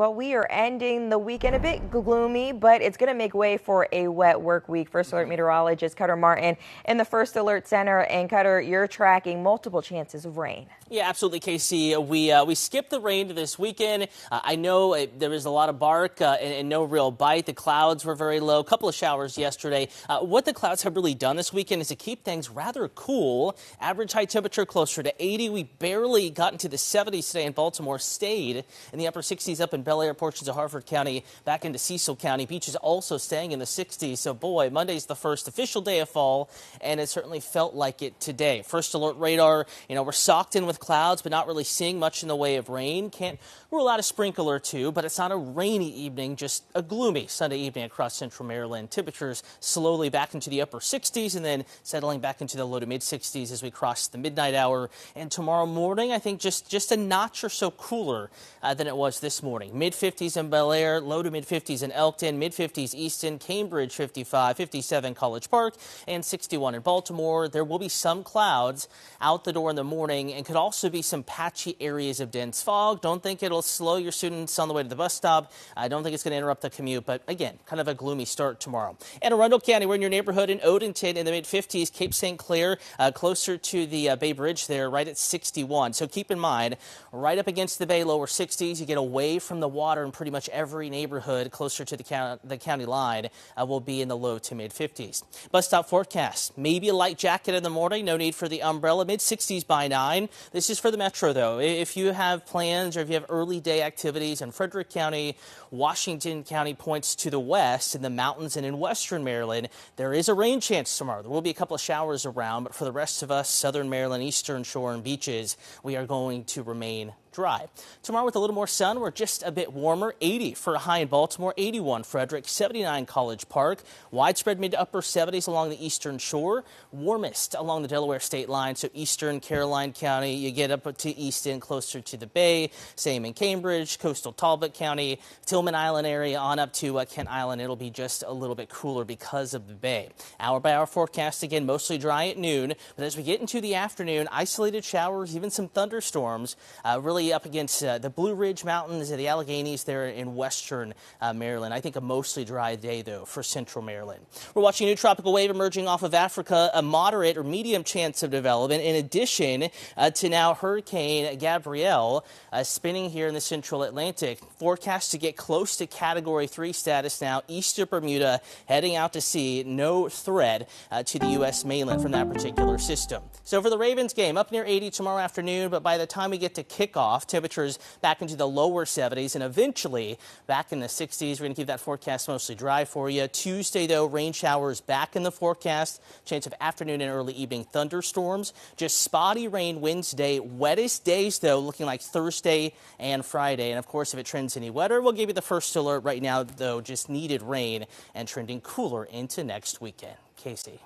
Well, we are ending the weekend a bit gloomy, but it's going to make way for a wet work week. First Alert meteorologist Cutter Martin in the First Alert Center. And Cutter, you're tracking multiple chances of rain. Yeah, absolutely, Casey. We skipped the rain this weekend. I know there was a lot of bark and no real bite. The clouds were very low. A couple of showers yesterday. What the clouds have really done this weekend is to keep things rather cool. Average high temperature closer to 80. We barely got into the 70s today in Baltimore. Stayed in the upper 60s up in Bel Air, portions of Harford County, back into Cecil County. Beaches also staying in the 60s. So, boy, Monday's the first official day of fall, and it certainly felt like it today. First Alert radar, we're socked in with clouds, but not really seeing much in the way of rain. Can't rule out a sprinkle or two, but it's not a rainy evening, just a gloomy Sunday evening across central Maryland. Temperatures slowly back into the upper 60s and then settling back into the low to mid 60s as we cross the midnight hour. And tomorrow morning, I think just a notch or so cooler than it was this morning. Mid 50s in Bel Air, low to mid 50s in Elkton, mid 50s Easton, Cambridge 55, 57 College Park, and 61 in Baltimore. There will be some clouds out the door in the morning and could also be some patchy areas of dense fog. Don't think it'll slow your students on the way to the bus stop. I don't think it's going to interrupt the commute, but again, kind of a gloomy start tomorrow. Anne Arundel County, we're in your neighborhood in Odenton in the mid 50s. Cape St. Clair, closer to the Bay Bridge there, right at 61. So keep in mind, right up against the bay, lower 60s. You get away from the water in pretty much every neighborhood closer to the county line will be in the low to mid 50s. Bus stop forecast, maybe a light jacket in the morning. No need for the umbrella. Mid 60s by 9. This is for the metro, though. If you have plans or if you have early day activities in Frederick County, Washington County points to the west, in the mountains and in western Maryland, there is a rain chance tomorrow. There will be a couple of showers around, but for the rest of us, southern Maryland, eastern shore and beaches, we are going to remain dry. Tomorrow with a little more sun, we're just a bit warmer. 80 for a high in Baltimore, 81 Frederick, 79 College Park. Widespread mid to upper 70s along the eastern shore. Warmest along the Delaware state line, so eastern Caroline County. You get up to Easton, closer to the bay. Same in Cambridge, coastal Talbot County, Tillman Island area on up to Kent Island. It'll be just a little bit cooler because of the bay. Hour by hour forecast again, mostly dry at noon. But as we get into the afternoon, isolated showers, even some thunderstorms, really up against the Blue Ridge Mountains and the Alleghenies there in western Maryland. I think a mostly dry day, though, for central Maryland. We're watching a new tropical wave emerging off of Africa, a moderate or medium chance of development, in addition to now Hurricane Gabrielle spinning here in the central Atlantic. Forecast to get close to Category 3 status now, east of Bermuda, heading out to sea. No threat to the U.S. mainland from that particular system. So for the Ravens game, up near 80 tomorrow afternoon, but by the time we get to kickoff, temperatures back into the lower 70s and eventually back in the 60s. We're going to keep that forecast mostly dry for you. Tuesday, though, rain showers back in the forecast. Chance of afternoon and early evening thunderstorms. Just spotty rain Wednesday. Wettest days, though, looking like Thursday and Friday. And, of course, if it trends any wetter, we'll give you the first alert. Right now, though, just needed rain and trending cooler into next weekend. Casey.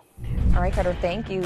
All right, Cutter, thank you.